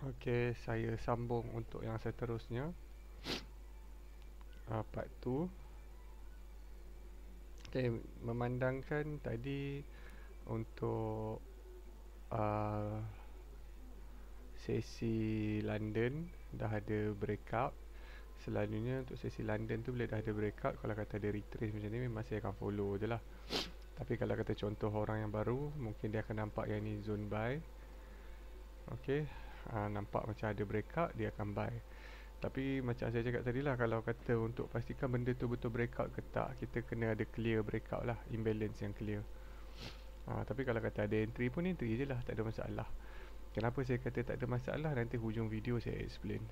Okey, saya sambung untuk yang seterusnya. Part 2. Okey, memandangkan tadi untuk uh, sesi London dah ada breakout. Selalunya untuk sesi London tu bila dah ada breakout, kalau kata ada retrace macam ni memang saya akan follow je lah. Tapi kalau kata contoh orang yang baru, mungkin dia akan nampak yang ni zone buy. Okey, nampak macam ada breakout, dia akan buy. Tapi macam saya cakap tadi lah, kalau kata untuk pastikan benda tu betul breakout ke tak, kita kena ada clear breakout lah, imbalance yang clear. Tapi kalau kata ada entry pun entry je lah, tak ada masalah. Kenapa saya kata tak ada masalah, nanti hujung video saya explain.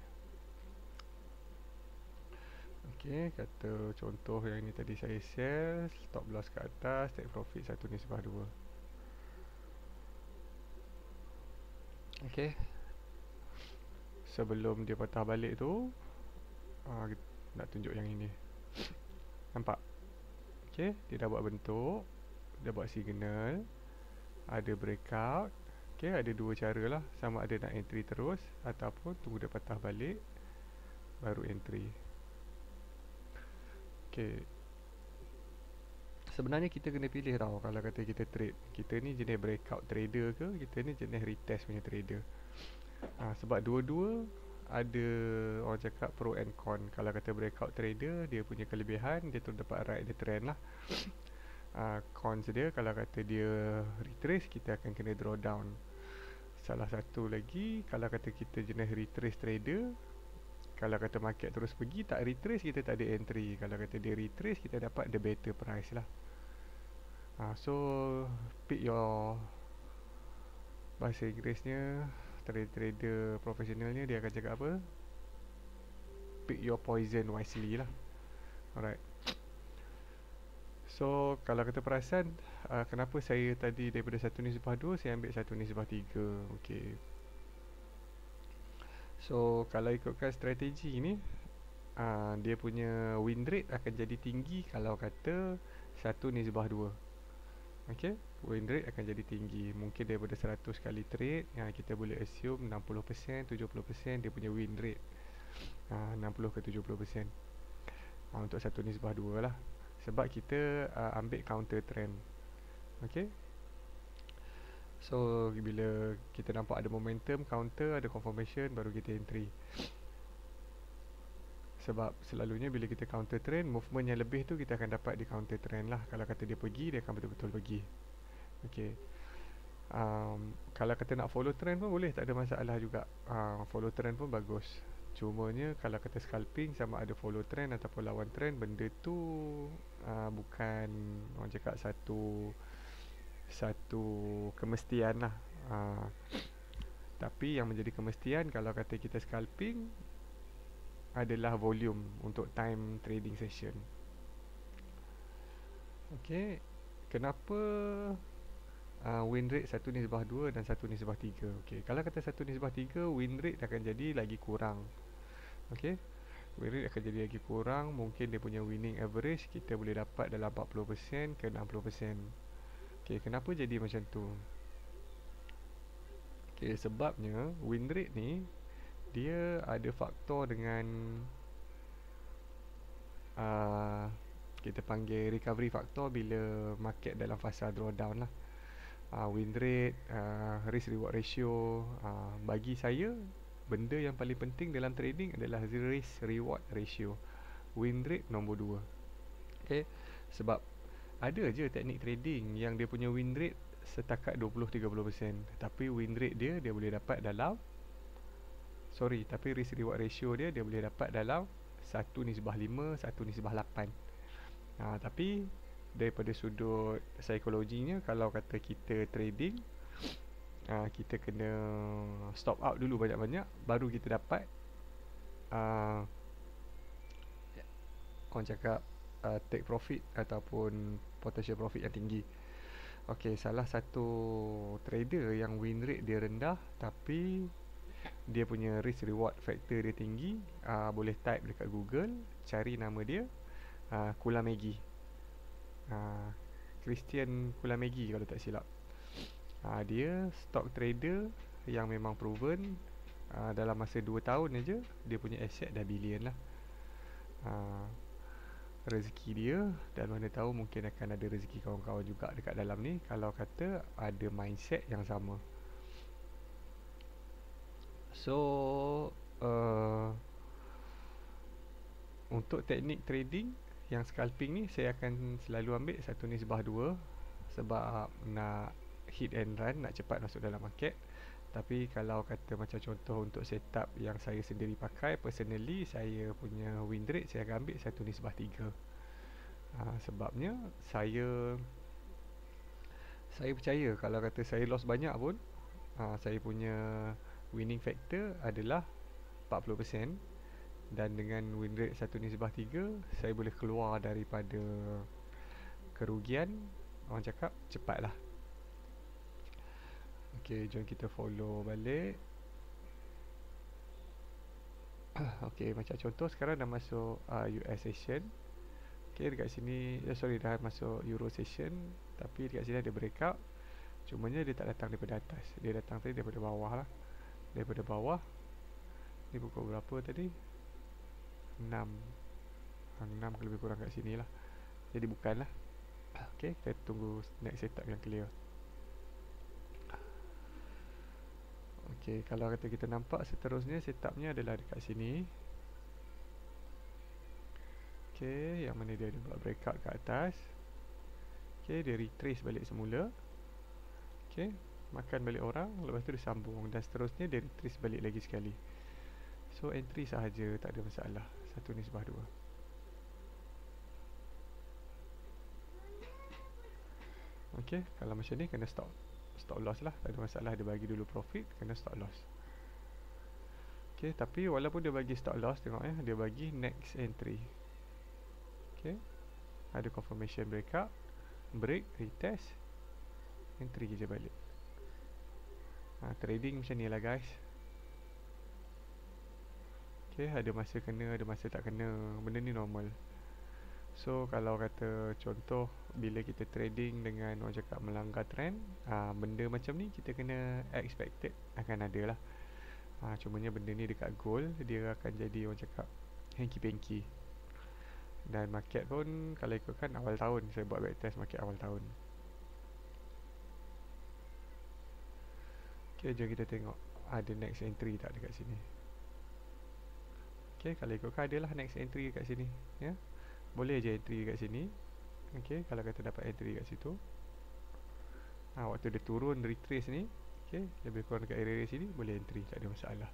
Okey, kata contoh yang ni tadi saya sell, stop loss kat atas, take profit 1/2. Okey, sebelum dia patah balik tu, nak tunjuk yang ini. Nampak? Okey, dia dah buat bentuk, dia buat signal, ada breakout. Okey, ada dua cara lah, sama ada nak entry terus ataupun tunggu dia patah balik baru entry. Okey, sebenarnya kita kena pilih tau kalau kata kita trade. Kita ni jenis breakout trader ke, kita ni jenis retest punya trader. Sebab dua-dua ada orang cakap pro and con. Kalau kata breakout trader, dia punya kelebihan dia terus dapat ride the trend lah. Cons dia kalau kata dia retrace, kita akan kena draw down. Salah satu lagi, kalau kata kita jenis retrace trader, kalau kata market terus pergi tak retrace, kita tak ada entry. Kalau kata dia retrace, kita dapat the better price lah. So pick your, bahasa Inggerisnya trader profesionalnya dia akan cakap apa, pick your poison wisely lah. Alright. So kalau kata perasan, kenapa saya tadi daripada 1/2 saya ambil 1/3. Okay. So kalau ikutkan strategi ni, dia punya win rate akan jadi tinggi kalau kata 1/2. Okay, win rate akan jadi tinggi. Mungkin daripada 100 kali trade, kita boleh assume 60%, 70% dia punya win rate. 60 ke 70%. Untuk 1/2 lah. Sebab kita ambil counter trend. Okay. So bila kita nampak ada momentum, counter, ada confirmation, baru kita entry. Sebab selalunya bila kita counter trend, movement yang lebih tu kita akan dapat di counter trend lah. Kalau kata dia pergi, dia akan betul-betul pergi. Okay. Kalau kata nak follow trend pun boleh, tak ada masalah juga. Follow trend pun bagus. Cumanya kalau kata scalping, sama ada follow trend ataupun lawan trend, benda tu bukan orang cakap satu kemestian lah. Tapi yang menjadi kemestian kalau kata kita scalping adalah volume untuk time trading session. Okay, kenapa win rate 1/2 dan 1/3? Okay, kalau kata 1/3, win rate akan jadi lagi kurang. Okay, win rate akan jadi lagi kurang. Mungkin dia punya winning average kita boleh dapat dalam 40% ke 60%. Okay, kenapa jadi macam tu? Okay, sebabnya win rate ni dia ada faktor dengan kita panggil recovery factor bila market dalam fasa drawdown lah. Win rate, risk reward ratio. Bagi saya, benda yang paling penting dalam trading adalah risk reward ratio. Win rate nombor 2. Okay, sebab ada je teknik trading yang dia punya win rate setakat 20-30%, tapi win rate dia boleh dapat dalam tapi risk reward ratio dia boleh dapat dalam 1/5, 1/8. Tapi daripada sudut psikologinya, kalau kata kita trading, kita kena stop out dulu banyak-banyak, baru kita dapat orang cakap take profit ataupun potential profit yang tinggi. Okay, salah satu trader yang win rate dia rendah tapi dia punya risk reward factor dia tinggi, boleh type dekat Google, cari nama dia, Kulamegi, Christian Kulamegi kalau tak silap. Dia stock trader yang memang proven, Dalam masa 2 tahun aja dia punya asset dah bilion lah. Rezeki dia, dan mana tahu mungkin akan ada rezeki kawan-kawan juga dekat dalam ni kalau kata ada mindset yang sama. So untuk teknik trading yang scalping ni, saya akan selalu ambil 1:2 sebab nak hit and run, nak cepat masuk dalam market. Tapi kalau kata macam contoh untuk setup yang saya sendiri pakai, personally saya punya win rate saya akan ambil 1:3. Sebabnya saya percaya kalau kata saya loss banyak pun, saya punya winning factor adalah 40%, dan dengan win rate 1:3 saya boleh keluar daripada kerugian, orang cakap cepat lah. Ok, jom kita follow balik. Ok, macam contoh sekarang dah masuk US session. Ok, dekat sini dah masuk Euro session, tapi dekat sini ada breakout. Cumanya dia tak datang daripada atas, dia datang tadi daripada bawah lah. Daripada bawah ni pukul berapa tadi? 6 lebih kurang kat sini lah. Jadi bukan lah. Ok, kita tunggu next setup yang clear. Ok, kalau kata kita nampak seterusnya setupnya adalah dekat sini. Ok, yang mana dia ada buat breakout kat atas. Ok, dia retrace balik semula. Ok, makan balik orang, lepas tu dia sambung, dan seterusnya dia retrace balik lagi sekali. So entry sahaja, tak ada masalah. 1:2. Ok, kalau macam ni kena stop loss lah, tak ada masalah. Dia bagi dulu profit, kena stop loss. Ok, tapi walaupun dia bagi stop loss, tengok dia bagi next entry. Ok, ada confirmation breakout, break, retest, entry je balik. Trading macam ni lah guys. Ok, ada masa kena, ada masa tak kena. Benda ni normal. So kalau kata contoh bila kita trading dengan orang cakap melanggar trend, benda macam ni kita kena expected akan ada lah. Cumanya benda ni dekat gold, dia akan jadi orang cakap hanky-panky. Dan market pun kalau ikutkan awal tahun, saya buat backtest market awal tahun. Ok, jom kita tengok ada next entry tak dekat sini. Ok, kalau ikutkan adalah next entry dekat sini, ya. Boleh je entry kat sini. Ok, kalau kata dapat entry kat situ, waktu dia turun retrace ni, ok, lebih kurang dekat area sini, boleh entry, tak ada masalah.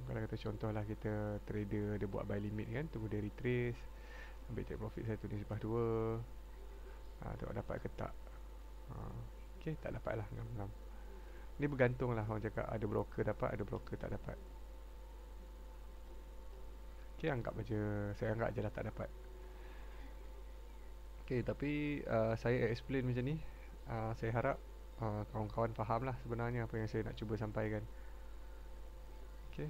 Kalau kata contoh lah kita trader, dia buat buy limit kan, tunggu dia retrace, ambil take profit 1:2. Tengok dapat ke tak. Ok, tak dapat lah, ngam-ngam. Ni bergantung lah, orang cakap ada broker dapat, ada broker tak dapat. Ok, anggap aja, saya anggap je lah tak dapat. Ok, tapi saya explain macam ni, saya harap kawan-kawan faham lah sebenarnya apa yang saya nak cuba sampaikan. Ok,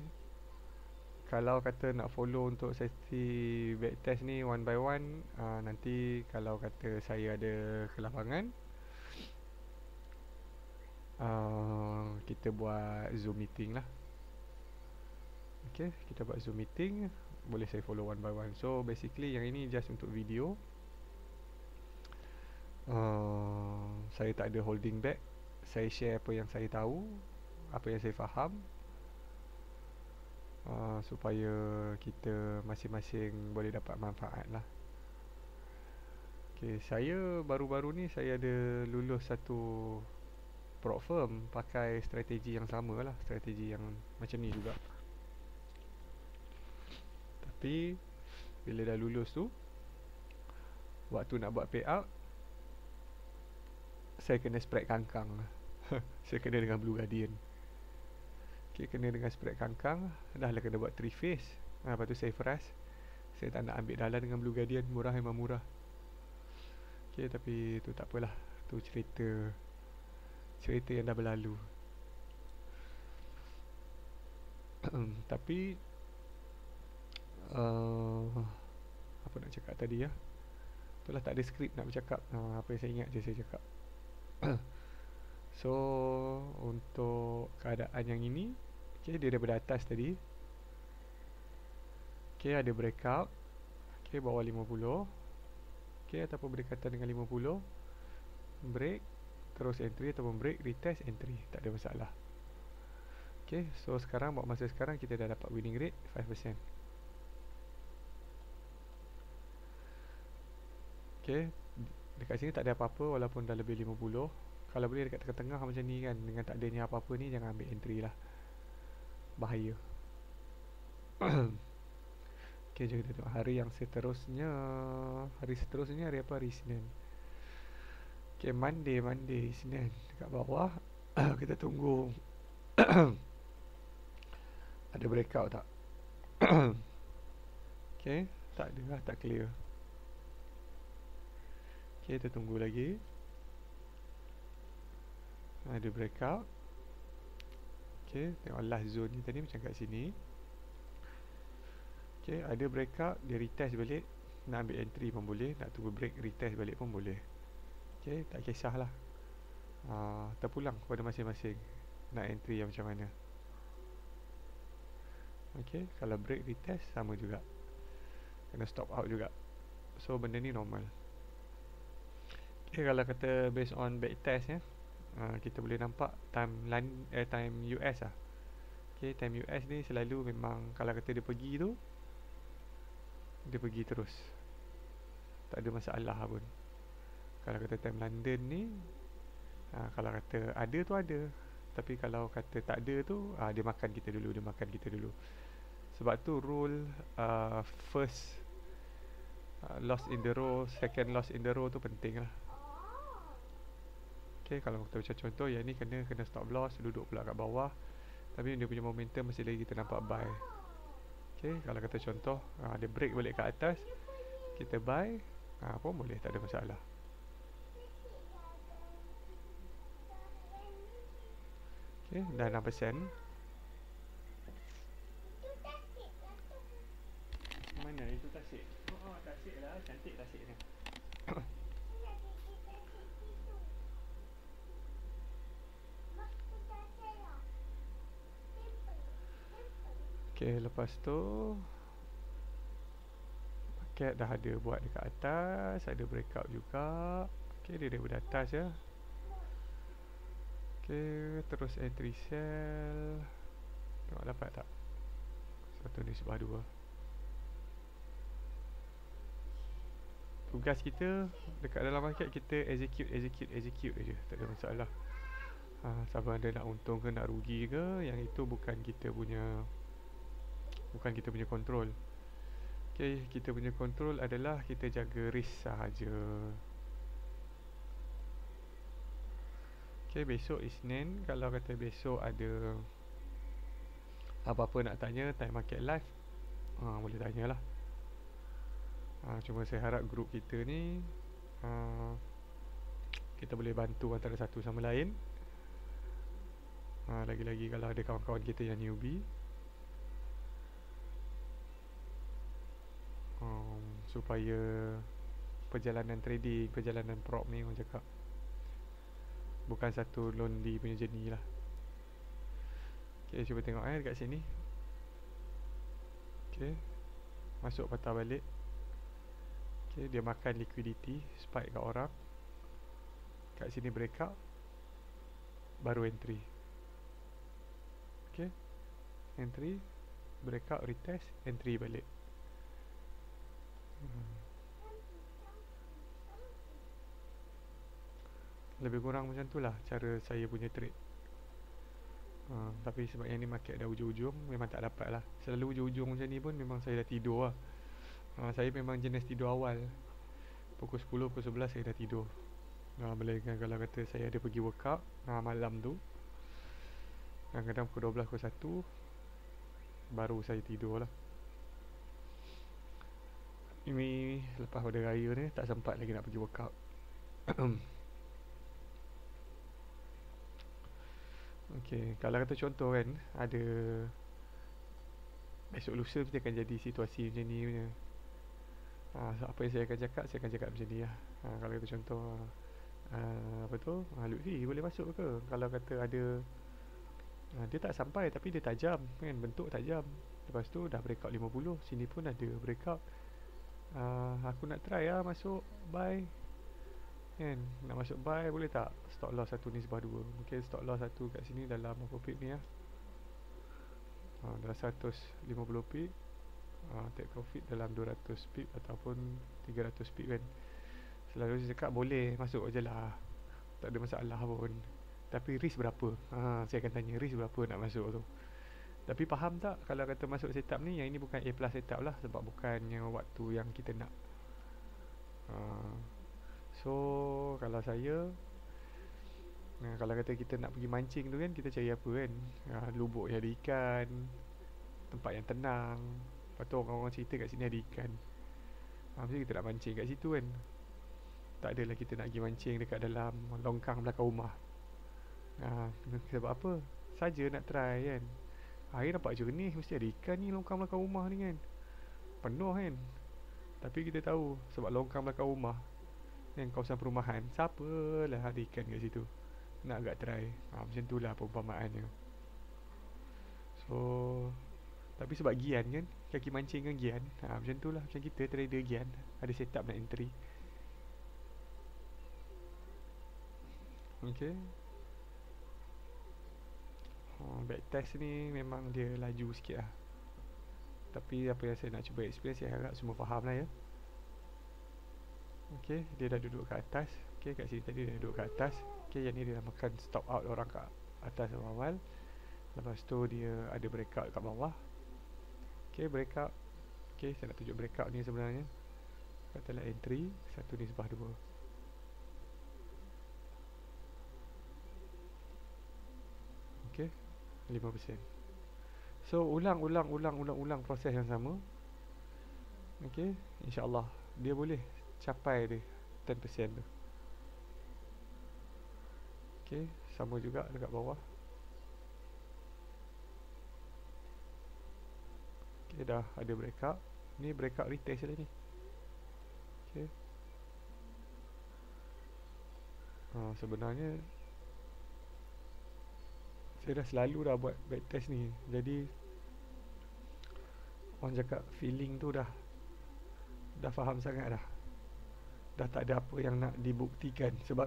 kalau kata nak follow untuk sesi backtest ni one by one, nanti kalau kata saya ada kelapangan, kita buat Zoom meeting lah. Ok, kita buat Zoom meeting, boleh saya follow one by one. So basically yang ini just untuk video. Saya tak ada holding back, saya share apa yang saya tahu, apa yang saya faham, supaya kita masing-masing boleh dapat manfaat lah. Ok, saya baru-baru ni saya ada lulus satu prop firm pakai strategi yang sama lah, strategi yang macam ni juga. Tapi bila dah lulus tu, waktu nak buat payout, saya kena spread kangkang. Saya kena dengan Blue Guardian. Ok, kena dengan spread kangkang, dah lah kena buat 3 phase. Lepas tu saya fras, saya tak nak ambil dalam dengan Blue Guardian, murah memang murah. Ok, tapi tu tak apalah, tu cerita yang dah berlalu. Tapi apa nak cakap tadi ya, itulah tak ada skrip nak bercakap. Apa yang saya ingat je saya cakap. So untuk keadaan yang ini, okay, dia daripada atas tadi, okay, ada breakout, okay, bawah 50, okay, ataupun berdekatan dengan 50, break, terus entry ataupun break, retest, entry, tak ada masalah. Okay, so sekarang buat masa sekarang kita dah dapat winning rate 5%. Okay, dekat sini tak ada apa-apa walaupun dah lebih 50. Kalau boleh dekat tengah-tengah macam ni kan, dengan tak adanya apa-apa ni, jangan ambil entry lah, bahaya. Okay, jom kita tengok hari yang seterusnya. Hari seterusnya hari apa? Hari Isnin. Okay, Monday Isnin dekat bawah. Kita tunggu ada breakout tak. Okay, tak ada lah, tak clear. Okay, kita tunggu lagi. Ada breakout. Okay, tengok last zone ni tadi macam kat sini. Okay, ada breakout, dia retest balik. Nak ambil entry pun boleh, nak tunggu break retest balik pun boleh. Okay, tak kisahlah. Terpulang kepada masing-masing nak entry yang macam mana. Okay, kalau break retest sama juga, kena stop out juga. So benda ni normal. Okay, kalau kata based on back test ya, kita boleh nampak time US lah. Okay, time US ni selalu memang kalau kata dia pergi tu, dia pergi terus, tak ada masalah pun. Kalau kata time London ni, kalau kata ada tu ada, tapi kalau kata tak ada tu, dia makan kita dulu. Sebab tu rule first loss in the row, second loss in the row tu penting lah. Okay, kalau kita macam contoh yang ni kena stop loss, duduk pula kat bawah, tapi dia punya momentum masih lagi kita nampak buy. Okay, kalau kata contoh dia break balik kat atas, kita buy pun boleh, tak ada masalah. Okay, dah 6%. Mana itu tasik? Oh, tasik lah, cantik tasik ni. Okay, lepas tu market dah ada buat dekat atas, ada breakout juga. Okay, dia daripada atas ya. Okay, terus entry sell. Tengok dapat tak? Satu ni sebah dua. Tugas kita dekat dalam market, kita execute aja, tak ada masalah. Sama ada nak untung ke nak rugi ke, yang itu bukan kita punya kontrol. Okay, kita punya kontrol adalah kita jaga risk sahaja. Okay, besok Isnin, kalau kata besok ada apa-apa nak tanya time market live, boleh tanyalah. Cuma saya harap grup kita ni kita boleh bantu antara satu sama lain. Lagi-lagi kalau ada kawan-kawan kita yang newbie, supaya perjalanan trading, perjalanan prop ni orang cakap bukan satu lonely punya journey lah. Okay, cuba tengok dekat sini. Okay, masuk patah balik. Okay, dia makan liquidity, spike kat orang. Kat sini breakout, baru entry. Okay, entry, breakout, retest, entry balik. Lebih kurang macam tu lah cara saya punya trade. Tapi sebab yang ni market dah ujung-ujung, memang tak dapat lah. Selalu ujung-ujung macam ni pun memang saya dah tidur lah. Saya memang jenis tidur awal. Pukul 10, pukul 11 saya dah tidur. Melainkan kalau kata saya ada pergi workout malam tu, kadang-kadang pukul 12, pukul 1 baru saya tidur lah. Ini lepas pada raya ni tak sempat lagi nak pergi workout. Okay, kalau kata contoh kan, ada besok lusa mesti akan jadi situasi macam ni punya. So apa yang saya akan cakap macam ni lah. Kalau kata contoh Apa tu, Lutfi boleh masuk ke kalau kata ada dia tak sampai tapi dia tajam kan, bentuk tajam. Lepas tu dah breakout 50, sini pun ada breakout. Aku nak try lah masuk buy kan, nak masuk buy boleh tak? Stop loss satu nisbah 2. Mungkin stop loss satu kat sini dalam apa pip ni lah, dalam 150 pip. Take profit dalam 200 pip ataupun 300 pip kan. Selalu saya cakap boleh masuk je lah, tak ada masalah pun. Tapi risk berapa? Saya akan tanya risk berapa nak masuk tu. Tapi faham tak kalau kata masuk setup ni, yang ini bukan A plus setup lah, sebab bukannya waktu yang kita nak. So kalau saya, kalau kata kita nak pergi mancing tu kan, kita cari apa kan, lubuk yang ada ikan, tempat yang tenang. Lepas tu orang-orang cerita kat sini ada ikan, mesti kita nak mancing kat situ kan. Tak adalah kita nak pergi mancing dekat dalam longkang belakang rumah. Sebab apa? Saja nak try kan. Air nampak jernih, mesti ada ikan ni longkang belakang rumah ni kan, penuh kan. Tapi kita tahu sebab longkang belakang rumah kan, kawasan perumahan, siapalah ada ikan kat situ. Nak agak try. Macam tu lah perumpamaannya. So tapi sebab gian kan, kaki mancing kan gian. Macam tu lah, macam kita trader gian, ada setup nak entry. Okay. Backtest ni memang dia laju sikit lah. Tapi apa yang saya nak cuba explain, saya harap semua faham lah ya. Okay, dia dah duduk kat atas. Okay, kat sini tadi dia duduk kat atas. Okay, yang ni dia dah makan stop out orang kat atas awal. Lepas tu dia ada breakout kat bawah. Okay, breakout. Okay, saya nak tunjuk breakout ni sebenarnya. Katalah entry 1/2. Okay, 5%. So ulang proses yang sama. Okay, InsyaAllah dia boleh capai dia 10% tu. Okay, sama juga dekat bawah. Okay, dah ada breakout. Ni breakout retest lah ni. Okay. Sebenarnya saya dah selalu dah buat backtest ni. Jadi orang cakap feeling tu dah faham sangat dah. Dah tak ada apa yang nak dibuktikan. Sebab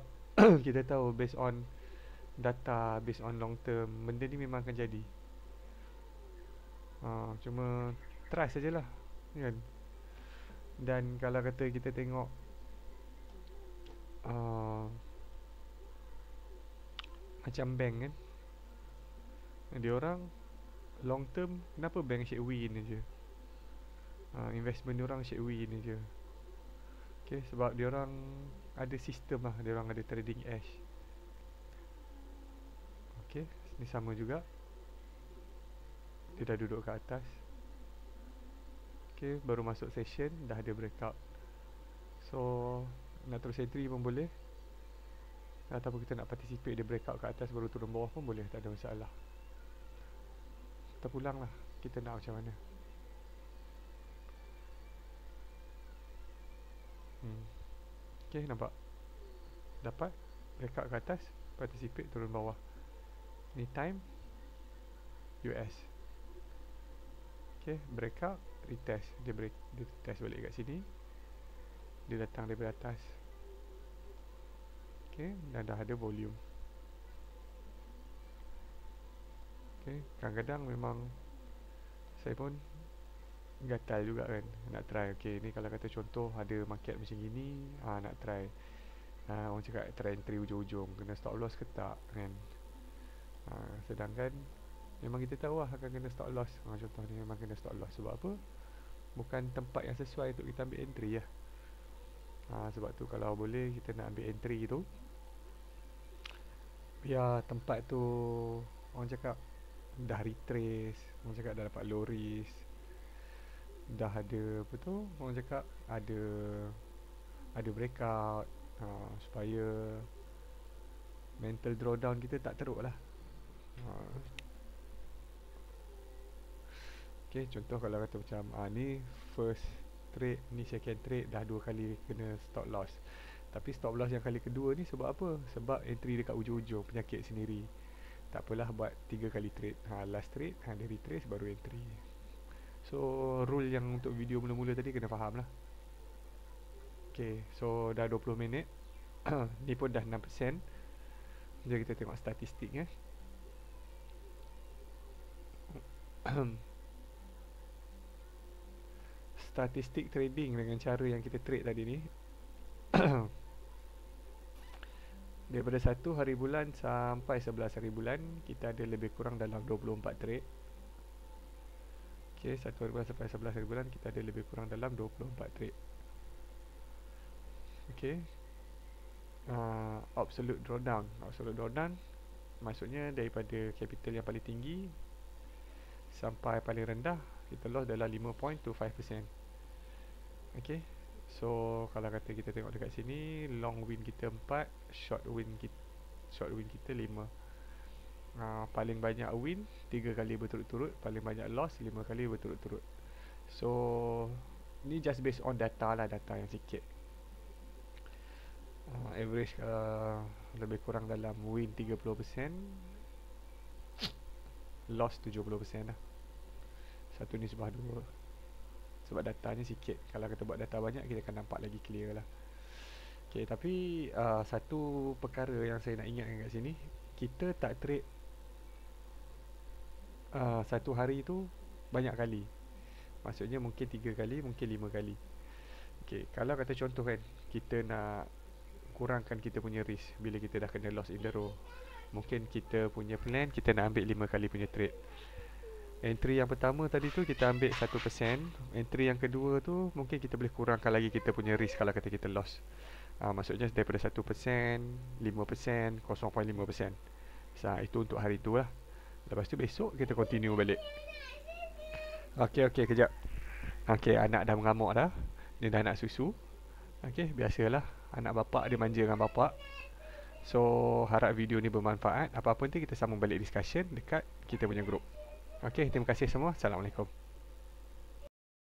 kita tahu based on data, based on long term, benda ni memang akan jadi. Cuma trust sajalah kan. Dan kalau kata kita tengok macam bank kan, dia orang long term, kenapa bank asyik win je? Investment dia orang asyik win je. Okay, sebab dia orang ada sistem lah, dia orang ada trading edge. Okay, ni sama juga. Dia dah duduk kat atas. Okay, baru masuk session dah ada breakout. So nak terus entry pun boleh, ataupun kita nak participate dia breakout kat atas baru turun bawah pun boleh, tak ada masalah. Kita pulang lah, kita nak macam mana. Okay, nampak? Dapat breakout ke atas, participate, turun bawah. Ni time US. Okay, breakout, retest. Dia test balik kat sini. Dia datang daripada atas. Okay, dan dah ada volume. Okay, kadang-kadang memang saya pun gatal juga kan, nak try. Okay, ni kalau kata contoh ada market macam gini, nak try. Orang cakap try entry ujung-ujung, kena stop loss ke tak kan. Sedangkan memang kita tahu lah akan kena stop loss. Contoh ni memang kena stop loss. Sebab apa? Bukan tempat yang sesuai untuk kita ambil entry lah. Sebab tu kalau boleh kita nak ambil entry tu, biar tempat tu orang cakap dah retrace, orang cakap dah dapat low risk, dah ada apa tu, orang cakap ada breakout, supaya mental drawdown kita tak teruk lah. Okay, contoh kalau kata macam ni first trade, ni second trade, dah 2 kali kena stop loss. Tapi stop loss yang kali kedua ni sebab apa? Sebab entry dekat ujung-ujung, penyakit sendiri. Tak apalah, buat 3 kali trade. Last trade, dia retrace baru entry. So rule yang untuk video mula-mula tadi kena faham lah. Okay, so dah 20 minit. Ni pun dah 6%. Jom kita tengok statistik ya. Statistik trading dengan cara yang kita trade tadi ni. Daripada 1 hari bulan sampai 11 hari bulan, kita ada lebih kurang dalam 24 trade. Okay, 1 hari bulan sampai 11 hari bulan, kita ada lebih kurang dalam 24 trade. Okay. Absolute drawdown. Absolute drawdown maksudnya daripada capital yang paling tinggi sampai paling rendah, kita loss dalam 5.25%. Okay. So kalau kata kita tengok dekat sini, long win kita 4, short win kita 5. Paling banyak win 3 kali berturut-turut, paling banyak loss 5 kali berturut-turut. So ni just based on data lah, data yang sikit. Average lebih kurang dalam win 30%, loss 70% lah. Satu ni sebab dua. Sebab datanya sikit. Kalau kita buat data banyak, kita akan nampak lagi clear lah. Okay, tapi satu perkara yang saya nak ingatkan kat sini, kita tak trade satu hari tu banyak kali. Maksudnya mungkin 3 kali, mungkin 5 kali. Okay, kalau kata contoh kan, kita nak kurangkan kita punya risk bila kita dah kena loss in the row, mungkin kita punya plan, kita nak ambil 5 kali punya trade. Entry yang pertama tadi tu kita ambil 1%. Entry yang kedua tu mungkin kita boleh kurangkan lagi kita punya risk kalau kata kita loss. Maksudnya daripada 1%, 5%, 0.5%. Itu untuk hari tu lah. Lepas tu besok kita continue balik. Okay, kejap. Okay, anak dah mengamuk dah. Dia dah nak susu. Okay, biasalah. Anak bapak dia manja dengan bapak. So harap video ni bermanfaat. Apa-apa nanti kita sambung balik discussion dekat kita punya group. Okay, terima kasih semua. Assalamualaikum.